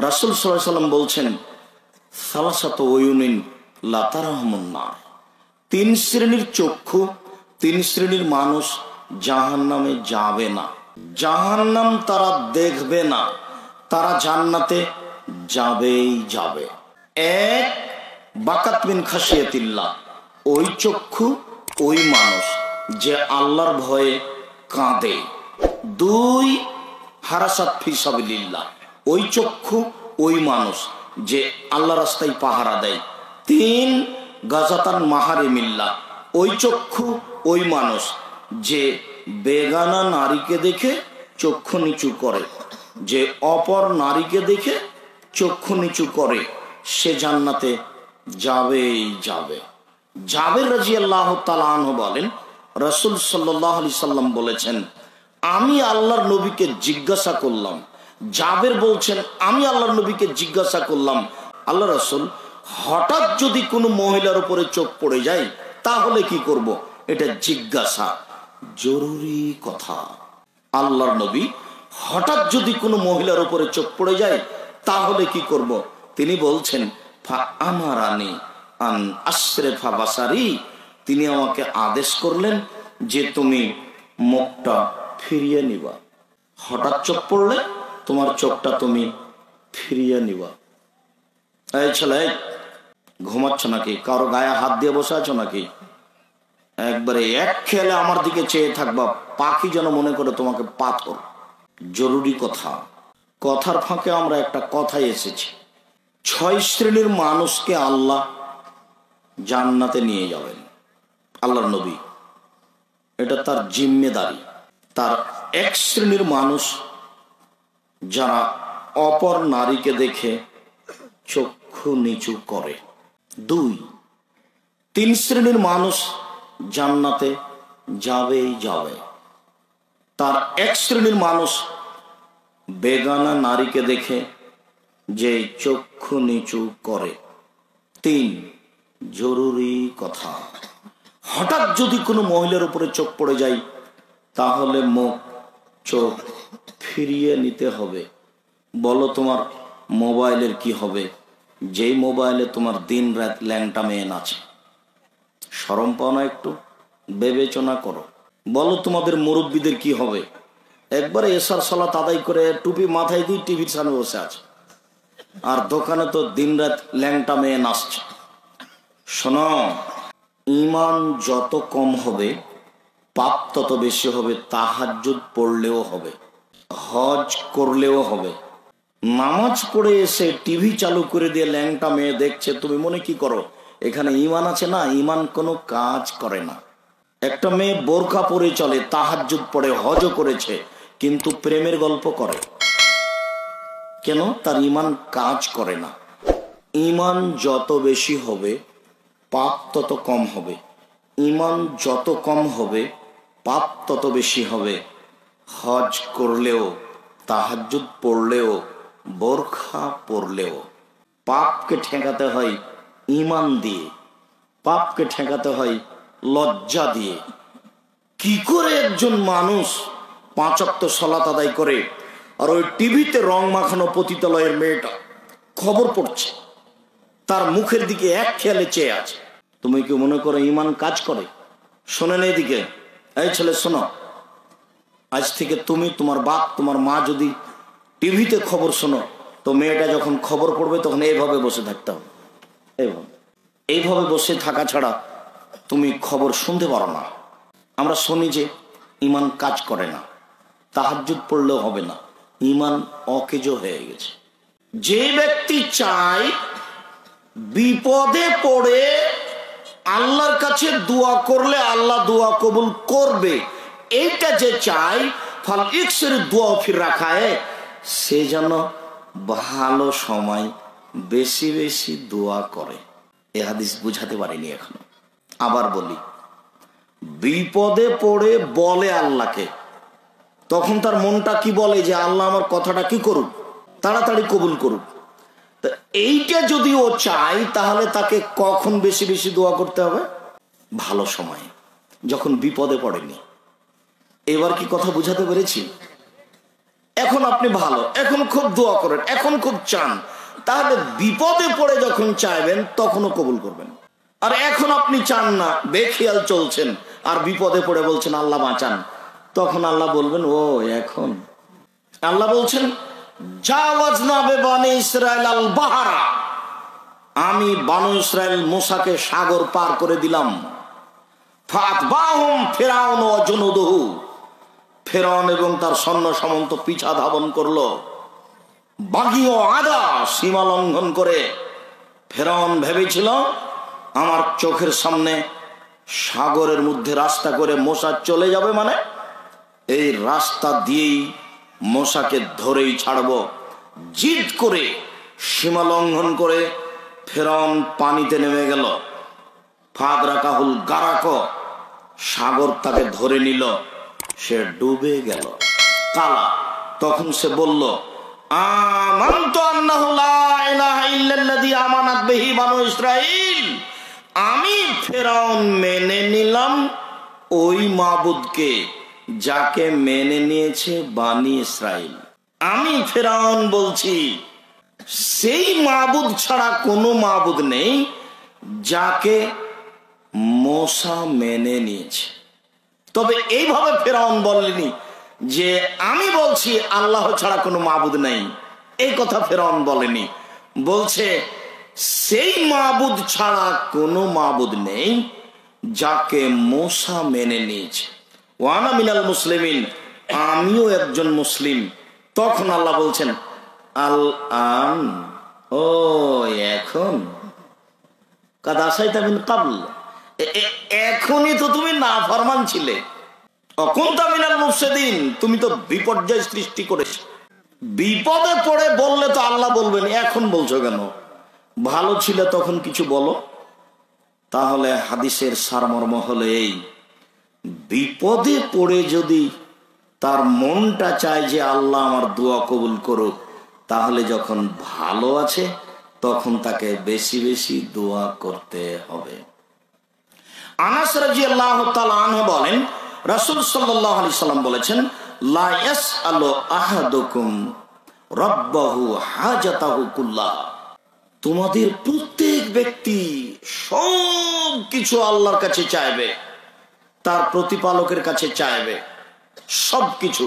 রাসূল সাল্লাল্লাহু আলাইহি ওয়াসাল্লাম বলছেন, সালাসাতু উয়ুনিন লা তারহামুন নার, তিন শ্রেণীর চক্ষু, তিন শ্রেণীর মানুষ জাহান্নামে যাবে না, জাহান্নাম তারা দেখবে না, তারা জান্নাতে যাবেই যাবে। এক, বাকাত মিন খাশিয়াতিল্লাহ, ওই চক্ষু ওই মানুষ যে আল্লাহর ভয়ে কাঁদে। দুই, হারাসাত ফি সাবিলিল্লাহ, ওই চক্ষু ওই মানুষ যে আল্লাহ রাস্তায় পাহারা দেয়। তিন, গাজাতান মাহারিমিল্লাহ, ওই চক্ষু ওই মানুষ যে বেগানা নারীকে দেখে চক্ষু নিচু করে, যে অপর নারীকে দেখে চক্ষু নিচু করে, সে জান্নাতে যাবেই যাবে। জাবের রাদিয়াল্লাহু তাআলা আনহু বলেন, রাসূল সাল্লাল্লাহু আলাইহি সাল্লাম বলেছেন, আমি আল্লাহর নবীকে জিজ্ঞাসা করলাম, জাবের বলছেন আমি আল্লাহর নবীকে জিজ্ঞাসা করলাম, আল্লাহ রাসূল, হঠাৎ যদি কোনো মহিলার উপরে চোখ পড়ে যায় তাহলে কি করব? এটা জিজ্ঞাসা, জরুরি কথা। আল্লাহর নবী, হঠাৎ যদি কোনো মহিলার উপরে চোখ পড়ে যায় তাহলে কি করব? তিনি বলছেন, ফা আমারানি আন আশরিফা বাসারি, তিনি আমাকে আদেশ করলেন যে তুমি মুখটা ফিরিয়ে নিবা। হঠাৎ চোখ পড়লে তোমার চোখটা তুমি ফিরিয়ে নিবা। এই ছেলে, ঘুমাচ্ছ নাকি? কারো গায়ে হাত দিয়ে বসে আছো নাকি? একবারে এক খেয়ালে আমার দিকে চেয়ে থাকবা, পাখি যেন মনে করে তোমাকে পাথর। জরুরি কথা। কথার ফাঁকে আমরা একটা কথায় এসেছি, 6 শ্রেণীর মানুষকে আল্লাহ জান্নাতে নিয়ে যাবেন, আল্লাহর নবী, এটা তার জিম্মেদারি। তার 1 শ্রেণীর মানুষ যারা অপর নারীকে দেখে চক্ষু নিচু করে। 2, 3 শ্রেণীর মানুষ জান্নাতে যাবেই যাবে। তার 1 শ্রেণীর মানুষ বেগানা নারীকে দেখে যে চক্ষু নিচু করে। 3, জরুরি কথা, হঠাৎ যদি কোনো মহিলার উপরে চোখ পড়ে যায় তাহলে মুখ চোখ ফিরিয়ে নিতে হবে। বলো তোমার মোবাইলের কি হবে, যেই মোবাইলে তোমার দিন রাত ল্যাংটা মেয়ে নাচে? শরম পাও না? একটু বিবেচনা করো। বলো তোমাদের মুরব্বীদের কি হবে, একবারে এশার সালাত আদায় করে টুপি মাথায় দিয়ে টিভির সামনে বসে আছে, আর দোকানে তো দিন রাত ল্যাংটা মেয়ে নাচছে। শোনো, ঈমান যত কম হবে পাপ তত বেশি হবে। তাহাজ্জুদ পড়লেও হবে, হজ করলেও হবে, নামাজ পড়ে এসে টিভি চালু করে দিয়ে ল্যাংটা মেয়ে দেখছে, তুমি মনে কি করো এখানে ঈমান আছে? না, ঈমান কোনো কাজ করে না। একটা মেয়ে বোরকা পরে চলে, তাহাজ্জুদ পড়ে, হজও করেছে, কিন্তু প্রেমের গল্প করে কেন? তার ঈমান কাজ করে না। ঈমান যত বেশি হবে পাপ তত কম হবে, ঈমান যত কম হবে পাপ তত বেশি হবে। হজ করলেও, তাহাজ্জুদ পড়লেও, বোরখা পরলেও পাপকে ঠেকাতে হয় ঈমান দিয়ে, পাপকে ঠেকাতে হয় লজ্জা দিয়ে। কি করে একজন মানুষ 5 ওয়াক্ত সালাত আদায় করে আর ওই টিভিতে রং মাখানো পতিতালয়ের মেয়েটা খবর পড়ছে, তার মুখের দিকে এক খেয়ালে চেয়ে আছে? তুমি কি মনে করো ঈমান কাজ করে? শোনেন এদিকে, এই ছেলে শোনো, আজ থেকে তুমি, তোমার বাপ, তোমার মা যদি টিভিতে খবর শোনো, তো মেয়েটা যখন খবর পড়বে তখন এইভাবে বসে থাকতে হবে। এইভাবে বসে থাকা ছাড়া তুমি খবর শুনতে পারো না। আমরা শুনি যে ঈমান কাজ করে না, তাহাজ্জুদ পড়লেও হবে না, ঈমান অকেজো হয়ে গেছে। যে ব্যক্তি চায় বিপদে পড়ে আল্লাহর কাছে দোয়া করলে আল্লাহ দোয়া কবুল করবে, এইটা যে চায়, ফল ইকসের দোয়া ফির রাখা হয়, সে যেন ভালো সময় বেশি বেশি দোয়া করে। এ হাদিস বুঝাতে পারিনি এখনো। আবার বলি, বিপদে পড়ে বলে আল্লাহকে, তখন তার মনটা কি বলে যে আল্লাহ আমার কথাটা কি করুক, তাড়াতাড়ি কবুল করুক। তা এইটা যদি ও চায় তাহলে তাকে কখন বেশি বেশি দোয়া করতে হবে? ভালো সময়, যখন বিপদে পড়েনি। এবার কি কথা বুঝাতে পেরেছি? এখন আপনি ভালো, এখন খুব দোয়া করেন, এখন খুব চান, তাহলে বিপদে পড়ে যখন চাইবেন তখনও কবুল করবেন। আর এখন আপনি চান না, বেখেয়াল চলছেন, আর বিপদে পড়ে বলছেন আল্লাহ বাঁচান, তখন আল্লাহ বলবেন ও এখন। আল্লাহ বলছেন জাওয়াজনা বিবানি ইসরাইল আল বাহারা, আমি বানু ইসরাইল মুসাকে সাগর পার করে দিলাম। ফাতবাহুম ফিরাউন ওয়া জুনুদুহু, ফিরাউন এবং তার সৈন্য সামন্ত পিছা ধাবন করলো। বাগী ও আদা, সীমা লঙ্ঘন করে। ফিরাউন ভেবেছিল আমার চোখের সামনে সাগরের মধ্যে রাস্তা করে মুসা চলে যাবে, মানে এই রাস্তা দিয়েই মুসাকে ধরেই ছাড়বো। জিদ করে সীমা লঙ্ঘন করে ফিরাউন পানিতে নেমে গেল। ফাদরাকাহুল গারাক, সাগর তাকে ধরে নিল, সে ডুবে গেল। কালা, তখন সে বলল আমানতু আন্নাহু লা ইলাহা ইল্লাল্লাযী আমানাত বিহি বানু ইসরাঈল, আমি ফিরাউন মেনে নিলাম ওই মাবুদকে যাকে মেনে নিয়েছে বানি ইসরাইল। আমি ফিরাউন বলছি সেই মাবুদ ছাড়া কোনো মাবুদ নেই যাকে মুসা মেনে নিয়েছে। তবে এইভাবে ফিরাউন বলেনি যে আমি বলছি আল্লাহ ছাড়া কোনো মাবুদ নেই, এই কথা ফিরাউন বলেনি। বলছে সেই মাবুদ ছাড়া কোনো মাবুদ নেই যাকে মুসা মেনে নিয়েছে। ওয়ানা মিনাল মুসলিমিন, আমিও একজন মুসলিম। তখন আল্লাহ বলছেন আল আন, ও এখন, কাদ আসাইতা মিন ক্বাবল, এখনই তো তুমি নাফরমান ছিলে। অকুনতা মিনাল মুফসিদিন, তুমি তো বিপর্যয় সৃষ্টি করেছো। বিপদে পড়ে বললে তো আল্লাহ বলবেন এখন বলছো কেন, ভালো ছিলে তখন কিছু বলো। তাহলে হাদিসের সারমর্ম হলো এই, বিপদে পড়ে যদি তার মনটা চায় যে আল্লাহ আমার দোয়া কবুল করুক, তাহলে যখন ভালো আছে তখন তাকে বেশি বেশি দোয়া করতে হবে। আনাস রাদিয়াল্লাহু তাআলা আনহু বলেন রাসূল সাল্লাল্লাহু আলাইহি সাল্লাম বলেছেন লা ইয়াসআলু আহাদুকুম রাব্বাহু হাজাতাহু কুল্লাহ, তোমাদের প্রত্যেক ব্যক্তি সব কিছু আল্লাহর কাছে চাইবে, তার প্রতিপালকের কাছে চাইবে সবকিছু।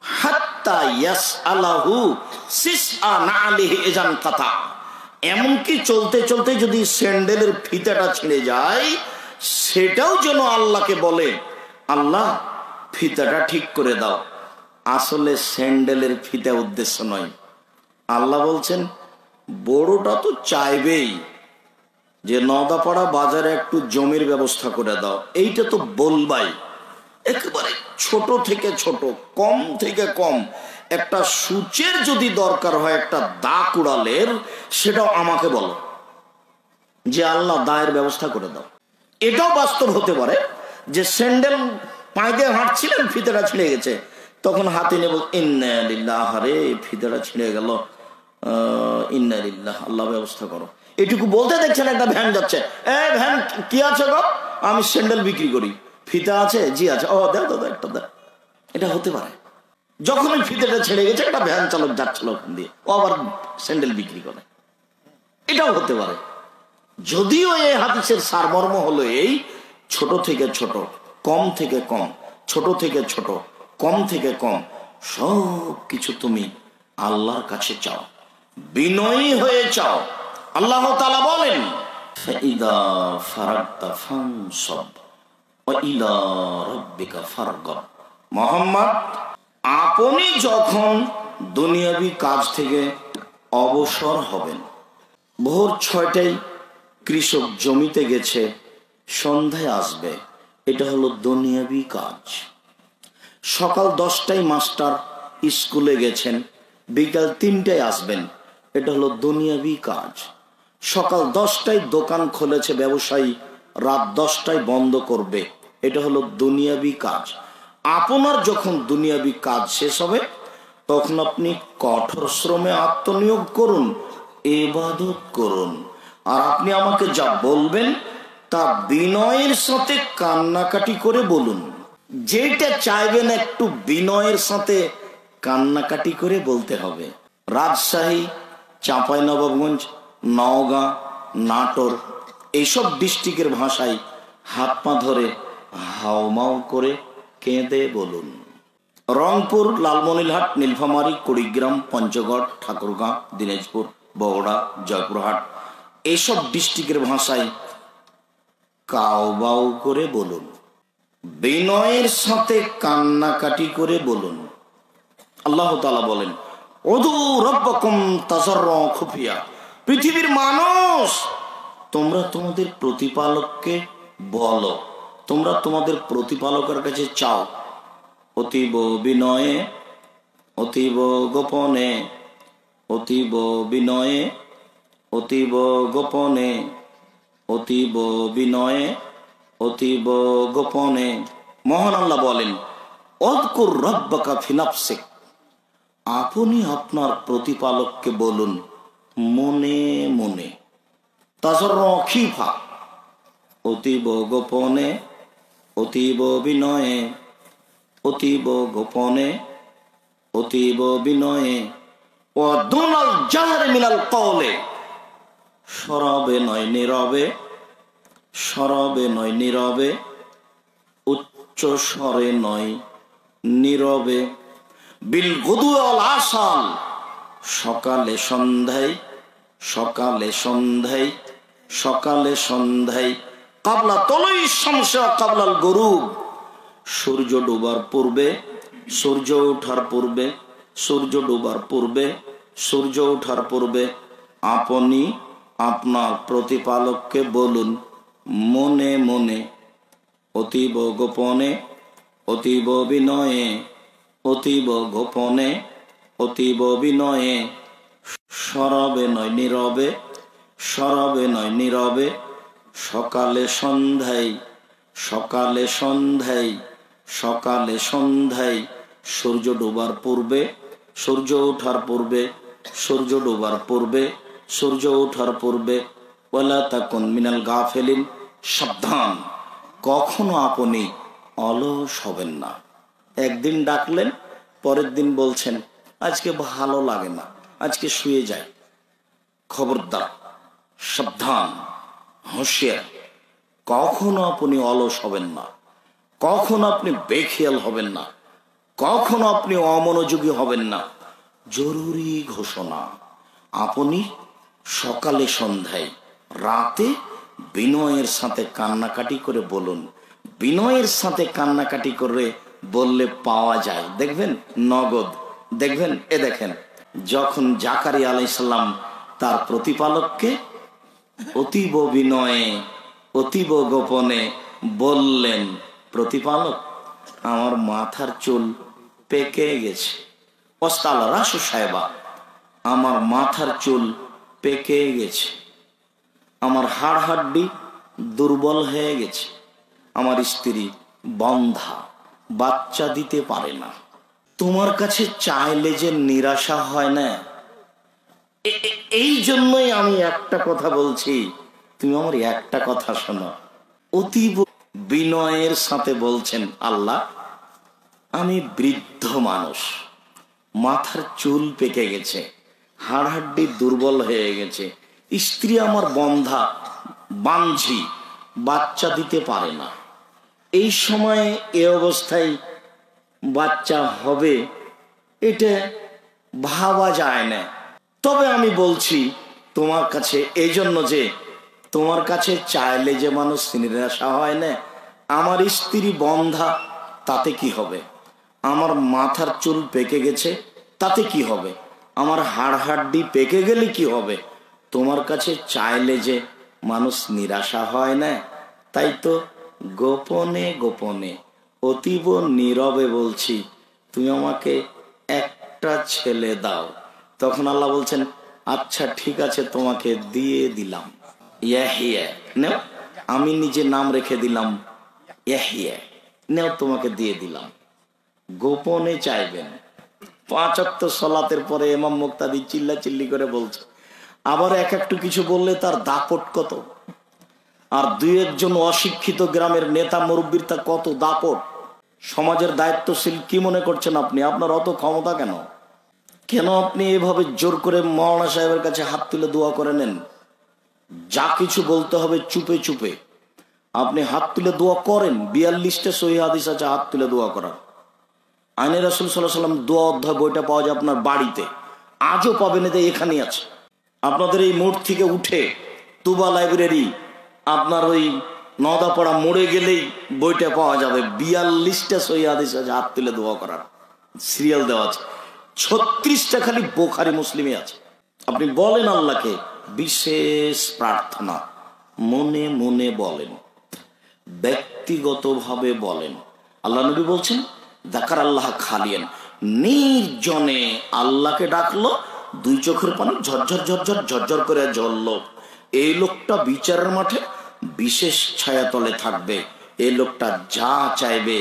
হাত্তা ইয়াসআলাহু সিসআ নালিহি ইজান কাতা, এমনকি চলতে চলতে যদি স্যান্ডেলের ফিতাটা ছিঁড়ে যায় সেটাও যেন আল্লাহকে বলে আল্লাহ ফিতাটা ঠিক করে দাও। আসলে স্যান্ডেলের ফিতা উদ্দেশ্য নয়। আল্লাহ বলছেন বড়টা তো চাইবেই যে নওদাপাড়া বাজারে একটু জমির ব্যবস্থা করে দাও, এইটা তো বলবাই। একেবারে ছোট থেকে ছোট, কম থেকে কম একটা সূচের যদি দরকার হয় একটা দা কুড়ালের, সেটাও আমাকে বলো যে আল্লাহ দায়ের ব্যবস্থা করে দাও। এটাও বাস্তব হতে পারে যে স্যান্ডেল পায়ে দিয়ে হাঁটছিলেন, ফিতাটা ছিঁড়ে গেছে, তখন হাতে নেব ইন্না লিল্লাহ, আরে ফিতাটা ছিঁড়ে গেল, ইন্না লিল্লাহ, আল্লাহ ব্যবস্থা করো। এটুকু বলতে দেখছেন একটা ভ্যান যাচ্ছে, ভ্যান কি আছে গো, আমি স্যান্ডেল বিক্রি করি, ফিতা আছে, জি আছে, ও দেখ দাদা একটা দেখ। এটা হতে পারে যখন ওই ফিতাটা ছেড়ে গেছে একটা ভ্যান চালক যাচ্ছিল ওখান দিয়ে, ও আবার স্যান্ডেল বিক্রি করে, এটাও হতে পারে। যদিও এই হাদিসের সারমর্ম হলো এই, ছোট থেকে ছোট, কম থেকে কম, ছোট থেকে ছোট, কম থেকে কম, সব কিছু তুমি আল্লাহর কাছে চাও, বিনয়ী হয়ে চাও। আল্লাহ তাআলা বলেন ফাইদা ফারাগতা ফানসব ওয়া ইলা রাব্বিকা ফারগাব, মুহাম্মদ আপনি যখন দুনিয়াবি কাজ থেকে অবসর হবেন, ভোর 6টায় কৃষক জমিতে গেছে, সন্ধ্যায় আসবে, এটা হলো দুনিয়াবি কাজ। সকাল 10টায় মাস্টার স্কুলে গেছেন, বিকাল 3টায় আসবেন, এটা হলো দুনিয়াবি কাজ। সকাল 10টায় দোকান খুলেছে ব্যবসায়ী, রাত 10টায় বন্ধ করবে, এটা হলো দুনিয়াবি কাজ। আপনার যখন দুনিয়াবি কাজ শেষ হবে তখন আপনি কঠোর শ্রমে আত্মনিয়োগ করুন, ইবাদত করুন। আর আপনি আমাকে যা বলবেন তা বিনয়ের সাথে কান্নাকাটি করে বলুন। যেটা চাইবেন একটু বিনয়ের সাথে কান্নাকাটি করে বলতে হবে। রাজশাহী, চাঁপাইনবাবগঞ্জ, নওগাঁ, নাটোর এইসব ডিস্ট্রিক্টের ভাষায় হাত পা ধরে হাওমাও করে কেঁদে বলুন। রংপুর, লালমনিরহাট, নীলফামারী, কুড়িগ্রাম, পঞ্চগড়, ঠাকুরগাঁও, দিনাজপুর, বগুড়া, জয়পুরহাট এইসব ডিস্ট্রিক্টের ভাষায় কাউবাউ করে বলুন। বিনয়ের সাথে কান্নাকাটি করে বলুন। আল্লাহ তাআলা বলেন, উদু রাব্বাকুম তাযাররুআন খুফিয়া, পৃথিবীর মানুষ তোমরা তোমাদের প্রতিপালককে বলো, তোমরা তোমাদের প্রতিপালকের কাছে চাও, অতীব বিনয়ে, অতীব গোপনে, অতীব বিনয়ে, অতীব গোপনে, অতীব বিনয়ে, অতীব গোপনে। মহান আল্লাহ বলেন, অযকুর রাব্বাকা ফি নাফসিক, আপনি আপনার প্রতিপালককে বলুন মনে মনে। তাযাররুআন খিফা, অতীব গোপনে, অতীব বিনয়ে, অতীব গোপনে, অতীব বিনয়ে। ও দুনাল জাহরি মিনাল কওলে, সরবে নয় নীরবে, সরবে নয় নীরবে, উচ্চ স্বরে নয় নীরবে। বিল গুদু ওয়াল আসাল, সকালে সন্ধ্যায়, সকালে সন্ধ্যায়, সকালে সন্ধ্যায়। কাবলা তলুই শামস ওয়া কাবলাল গুরুব, সূর্য ডোবার পূর্বে, সূর্য ওঠার পূর্বে, সূর্য ডোবার পূর্বে, সূর্য ওঠার পূর্বে আপনি আপনার প্রতিপালককে বলুন মনে মনে, অতীব গোপনে, অতীব বিনয়ে, অতীব গোপনে, অতীব বিনয়ে। সরবে নয় নীরবে, সরবে নয় নীরবে। সকালে সন্ধ্যায়, সকালে সন্ধ্যায়, সকালে সন্ধ্যায়। সূর্য ডোবার পূর্বে, সূর্য ওঠার পূর্বে, সূর্য ডোবার পূর্বে, সূর্য ওঠার পূর্বে। ওয়ালা তাকুন মিনাল গাফিলিন, সাবধান কখনো আপনি অলস হবেন না। একদিন ডাকলেন, পরের দিন বলছেন আজকে ভালো লাগে না, আজকে শুয়ে যাই। খবরদার, সাবধান, হুঁশিয়ার, কখনো আপনি অলস হবেন না, কখনো আপনি বেখেয়াল হবেন না, কখনো আপনি অমনোযোগী হবেন না। জরুরি ঘোষণা, আপনি সকালে সন্ধ্যায় রাতে বিনয়ের সাথে কান্নাকাটি করে বলুন। বিনয়ের সাথে কান্নাকাটি করে বললে পাওয়া যায়, দেখবেন নগদ। দেখবেন, এ দেখেন, যখন জাকারিয়া আলাইহিস সালাম তার প্রতিপালককে অতীব বিনয়ে, অতীব গোপনে বললেন, প্রতিপালক আমার মাথার চুল পেকে গেছে, ওয়াস্তাল রাসু সাহেবা, আমার মাথার চুল পেকে গেছে, আমার হাড় হাড্ডি দুর্বল হয়ে গেছে, আমার স্ত্রী বন্ধা, বাচ্চা দিতে পারে না, তোমার কাছে চাইলে যে নিরাশা হয় না। এই জন্যই আমি একটা কথা বলছি, তুমি আমার একটা কথা শোনো। অতীব বিনয়ের সাথে বলছেন, আল্লাহ আমি বৃদ্ধ মানুষ, মাথার চুল পেকে গেছে, হাড় হাড্ডি দুর্বল হয়ে গেছে, স্ত্রী আমার বন্ধা, বাঞ্ঝি, বাচ্চা দিতে পারে না। এই সময়ে এ অবস্থায় বাচ্চা হবে এটা ভাবা যায় না। তবে আমি বলছি তোমার কাছে, এই জন্য যে তোমার কাছে চাইলে যে মানুষ নিরাশা হয় না। আমার স্ত্রী বন্ধা, তাতে কি হবে? আমার মাথার চুল পেকে গেছে, তাতে কি হবে? আমার হাড় হাড্ডি পেকে গেলে কি হবে? তোমার কাছে চাইলে যে মানুষ নিরাশা হয় না। তাই তো গোপনে গোপনে, অতীব নীরবে বলছি, তুমি আমাকে একটা ছেলে দাও। তখন আল্লাহ বলছেন, আচ্ছা ঠিক আছে, তোমাকে দিয়ে দিলাম ইয়াহিয়া, নেও, আমি নিজে নাম রেখে দিলাম ইয়াহিয়া, নেও তোমাকে দিয়ে দিলাম। গোপনে চাইবেন। 5 ওয়াক্ত সালাতের পরে ইমাম মুক্তাদি চিল্লা চিল্লি করে বলছে, আবার এক একটু কিছু বললে তার দাপট কত, আর দুই একজন অশিক্ষিত গ্রামের নেতা মুরব্বীর তা কত দাপট। সমাজের দায়িত্বশীল কি মনে করছেন আপনি? আপনার অত ক্ষমতা কেন? কেন আপনি এভাবে জোর করে মাওলানা সাহেবের কাছে হাত তুলে দোয়া করে নেন? যা কিছু বলতে হবে চুপে চুপে আপনি হাত তুলে দোয়া করেন। 42টা সহিহ হাদিস আছে হাত তুলে দোয়া করার। আইনে রাসূল সাল্লাল্লাহু আলাইহি ওয়াসাল্লাম দোয়া অধ্যায় বইটা পাওয়া যায় আপনার বাড়িতে, আজও পাবেন, এতে এখানেই আছে। আপনাদের এই মোড় থেকে উঠে তুবা লাইব্রেরি আপনার ওই নদাপাড়া মোড়ে গেলেই বইটা পাওয়া যাবে। 42টা সহিহ হাদিস আছে হাত তুলে দোয়া করার, সিরিয়াল দেওয়া আছে। 36টা খালি বুখারী মুসলিমে আছে। আপনি বলেন আল্লাহকে বিশেষ প্রার্থনা, মনে মনে বলেন, ব্যক্তিগতভাবে বলেন। আল্লাহ নবী বলছেন যাকার আল্লাহ খালিয়ান, নির্জনে আল্লাহকে ডাকলো, 2 চোখের পানি ঝরঝর ঝরঝর ঝরঝর করে ঝরলো। এই লোকটা বিচারের মাঠে বিশেষ ছায়াতলে থাকবে। এই লোকটা যা চাইবে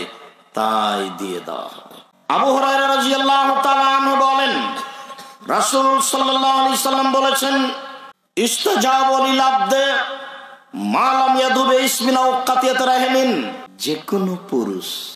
তাই দিয়ে দেওয়া হবে। আবু হুরায়রা রাদিয়াল্লাহু তাআলা আনহু বলেন, রাসূল সাল্লাল্লাহু আলাইহি সাল্লাম বলেছেন, ইস্তাজাবু লিল আবদে মা লাম ইয়াদু বিইসমিন আও কাতিয়াত রাহিমিন। যে কোনো পুরুষ